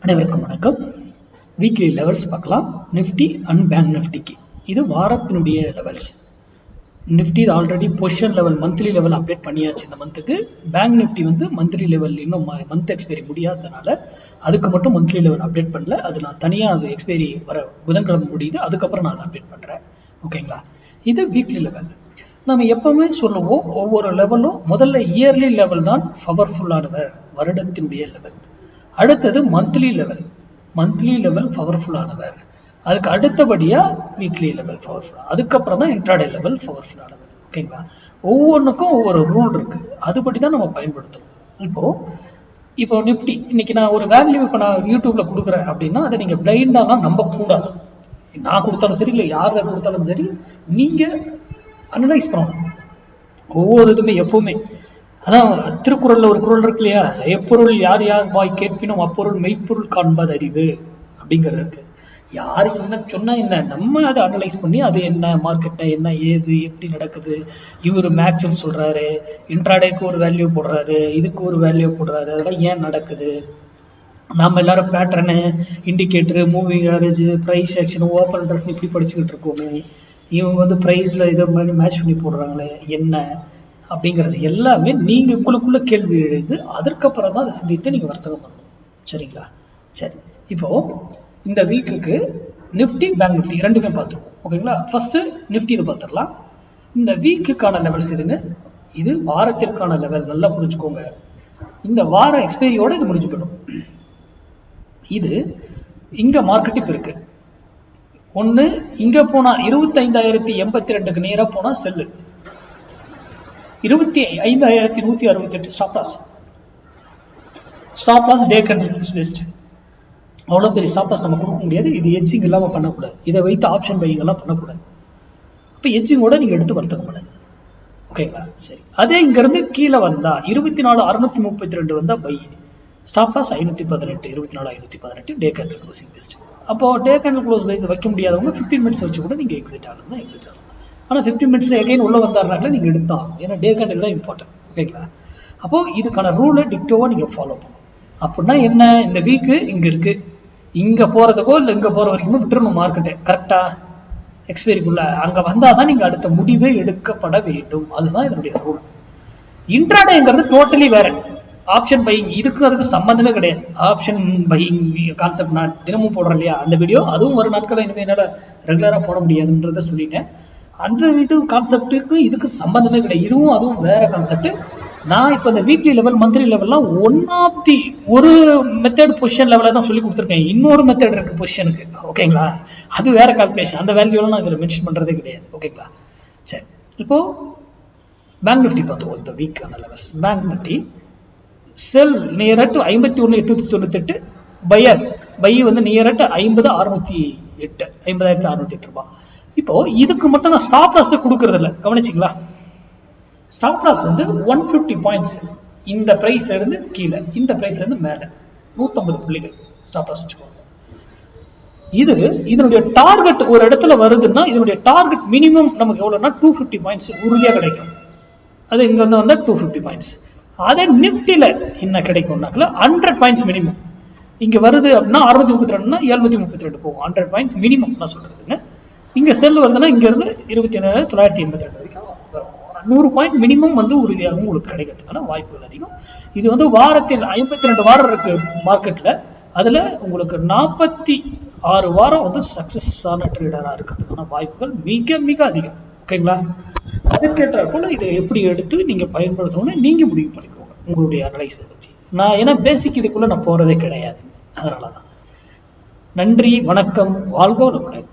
அனைவருக்கும் வணக்கம். Weekly levels பார்க்கலாம். நிஃப்டி அண்ட் பேங்க் நிஃப்டிக்கு இது வாரத்தினுடைய levels. Nifty already position level monthly level update பண்ணியாச்சு இந்த மந்த்துக்கு. பேங்க் நிஃப்டி வந்து மந்த்லி லெவல் இன்னும் மந்த் எக்ஸ்பைரி முடியாததுனால அதுக்கு மட்டும் மந்த்லி லெவல் அப்டேட் பண்ணல. அது நான் தனியாக அது எக்ஸ்பைரி வர புதன்கிழமை முடியுது, அதுக்கப்புறம் நான் அதை அப்டேட் பண்ணுறேன். ஓகேங்களா? இது வீக்லி லெவல். நம்ம எப்பவுமே சொல்லுவோம், ஒவ்வொரு லெவலும் முதல்ல இயர்லி லெவல் தான் பவர்ஃபுல்லானவர், வருடத்தினுடைய லெவல். அடுத்தது மந்த்லி லெவல், மந்த்லி லெவல் பவர்ஃபுல்லானவர். அதுக்கு அடுத்தபடியா வீக்லி லெவல் பவர்ஃபுல், அதுக்கப்புறம் தான் இன்ட்ராடே லெவல் பவர்ஃபுல்லானவர். ஓகேங்களா? ஒவ்வொன்றுக்கும் ஒவ்வொரு ரூல் இருக்கு, அதுபடி தான் நம்ம பயன்படுத்தணும். இப்போ நிஃப்டி இன்னைக்கு நான் ஒரு வேல்யூ இப்போ நான் யூடியூப்ல கொடுக்குறேன் அப்படின்னா அதை நீங்க பிளைண்டாலாம் நம்ப கூடாது. நான் கொடுத்தாலும் சரி, இல்லை யார் கொடுத்தாலும் சரி, நீங்க அனலைஸ் பண்ணணும் ஒவ்வொரு இதுவுமே எப்பவுமே. அதான் திருக்குறள்ல ஒரு குறள் இருக்கு இல்லையா, எப்பொருள் யார் யார் வாய் கேட்பினும் அப்பொருள் மெய்ப்பொருள் காண்பது அறிவு அப்படிங்கிறது இருக்கு. யாரு என்ன சொன்னா என்ன, நம்ம அதை அனலைஸ் பண்ணி அது என்ன மார்க்கெட்ல என்ன ஏது எப்படி நடக்குது, இவர் மேக்ஸ்ன்னு சொல்றாரு, இன்ட்ராடேக்கு ஒரு வேல்யூ போடுறாரு, இதுக்கு ஒரு வேல்யூ போடுறாரு, அதெல்லாம் ஏன் நடக்குது. நம்ம எல்லாரும் pattern, indicator, moving average, price action, open interest இப்படி படிச்சுக்கிட்டு இருக்கோமே, இவங்க வந்து ப்ரைஸ்ல இதை மாதிரி மேட்ச் பண்ணி போடுறாங்களே என்ன அப்படிங்கிறது எல்லாமே நீங்க உங்களுக்குள்ள கேள்வி எழுது. அதற்கப்புறம் தான் அதை சிந்தித்து நீங்க வர்த்தகம் பண்ணணும். சரிங்களா? சரி, இப்போ இந்த வீக்குக்கு நிஃப்டி பேங்க் நிஃப்டி ரெண்டுமே பார்த்துருவோம். ஓகேங்களா? ஃபர்ஸ்ட் நிஃப்டி இது பார்த்துடலாம். இந்த வீக்குக்கான லெவல்ஸ் இதுங்க. இது வாரத்திற்கான லெவல், நல்லா புரிஞ்சுக்கோங்க. இந்த வார எக்ஸ்பைரியோட இது முடிஞ்சு போயிடும். இது இங்க மார்க்கெட் இப்ப இருக்கு. ஒண்ணு இங்க போனா 25,082க்கு நேரா போனா sell, 25,168 stop loss. Stop loss day candle best. அவ்வளோ பெரிய ஸ்டாப் லாஸ் நம்ம கொடுக்க முடியாது. இது எட்ஜிங் இல்லாமல் பண்ணக்கூடாது. இதை வைத்து ஆப்ஷன் பையிங் எல்லாம் பண்ணக்கூடாது. இப்போ எட்ஜிங்கோட நீங்க எடுத்து வர்த்தகம் பண்ணு. ஓகேங்களா? சரி, அதே இங்க இருந்து கீழே வந்தா 24,632 வந்தா buy. Stop loss 518, 24,518 day candle closing best. அப்போ டே கேண்டில் க்ளோஸ் பைஸ் வைக்க முடியாதவங்க 15 மினிட்ஸ் வச்சு கூட நீங்க எக்ஸிட் ஆகணும்னா எக்ஸிட் ஆகலாம். ஆனால் 15 மினிட்ஸ்ல எகைன் உள்ள வந்தாருனால நீங்க எடுத்தான், ஏன்னா டே கேண்டில் தான் இம்பார்ட்டன்ட். ஓகேங்களா? அப்போ இதுக்கான ரூலை டிக்டோவா நீங்க ஃபாலோ பண்ணணும். அப்படின்னா என்ன, இந்த வீக்கு இங்க இருக்கு, இங்க போறதுக்கோ இல்லை இங்க போற வரைக்குமோ விட்டுறணும் மார்க்கெட்டை கரெக்டா எக்ஸ்பைரிக்குள்ள. அங்க வந்தாதான் நீங்க அடுத்த முடிவே எடுக்கப்பட வேண்டும். அதுதான் இதனுடைய ரூல். இன்ட்ராடேங்கிறது டோட்டலி வேற. ஆப்ஷன் பையிங் இதுக்கு அதுக்கு சம்பந்தமே கிடையாது. ஆப்ஷன் பையிங் கான்செப்ட் நான் தினமும் போடுறேன் இல்லையா, அந்த வீடியோ, அதுவும் ஒரு நாட்கள் இனிமேல் என்னால் ரெகுலராக போட முடியாதுன்றத சொல்லிட்டேன். அந்த இது கான்செப்டுக்கு இதுக்கு சம்பந்தமே கிடையாது. இதுவும் அதுவும் வேற கான்செப்ட். நான் இப்போ இந்த வீக்லி லெவல் மந்த்லி லெவல்லாம் ஒரு மெத்தட் பொசிஷன் லெவலில் தான் சொல்லி கொடுத்துருக்கேன். இன்னொரு மெத்தட் இருக்கு பொசிஷனுக்கு. ஓகேங்களா? அது வேற கால்குலேஷன். அந்த வேல்யூலாம் நான் இதில் மென்ஷன் பண்ணுறதே கிடையாது. ஓகேங்களா? சரி, இப்போ பேங்க் நிஃப்டி பார்த்துருவோம். இந்த வீக்கான levels. Bank Nifty sell near at 51,898, buyer buy வந்து நியர் அட் 50,608, 50,608 ரூபாய். இப்போ இதுக்கு மட்டும் நான் ஸ்டாப் லாஸ் கொடுக்கறது இல்லை, கவனிச்சிங்களா? ஸ்டாப் லாஸ் வந்து 150 பாயிண்ட்ஸ். இந்த பிரைஸ்ல இருந்து கீழே, இந்த பிரைஸ்ல இருந்து மேல 150 புள்ளிகள் ஸ்டாப் லாஸ் வச்சுக்கோங்க. இதனுடைய டார்கெட் ஒரு இடத்துல வருதுன்னா இதனுடைய டார்கெட் மினிமம் நமக்கு எவ்வளவுன்னா 250 பாயிண்ட்ஸ் உறுதியா கிடைக்கும். அது இங்க வந்து வந்தா 250 பாயிண்ட்ஸ். அதே நிப்டில என்ன கிடைக்கும்னாக்கல 100 பாயிண்ட்ஸ் மினிமம். இங்க வருது அப்படின்னா 632னா 732 போகும். 100 பாயிண்ட்ஸ் மினிமம் நான் சொல்றதுங்க. இங்க செல் வருதுன்னா இங்க இருந்து 27,982 வரைக்கும் வரும். 100 பாயிண்ட் மினிமம் வந்து உறுதியாக உங்களுக்கு கிடைக்கிறதுக்கான வாய்ப்புகள் அதிகம். இது வந்து வாரத்தில் 52 வாரம் இருக்கு மார்க்கெட்ல. அதுல உங்களுக்கு 46 வாரம் வந்து சக்சஸ் ஆன ட்ரேடரா இருக்கிறதுக்கான வாய்ப்புகள் மிக மிக அதிகம். ஓகேங்களா? அதற்கேற்றாற் போல இதை எப்படி எடுத்து நீங்க பயன்படுத்தணும்னு நீங்க முடிவு பண்ணிக்கோங்க உங்களுடைய அனலைஸை பற்றி. நான் ஏன்னா பேசிக் இதுக்குள்ள நான் போறதே கிடையாது, அதனாலதான். நன்றி, வணக்கம், வாழ்க வளமுடன்.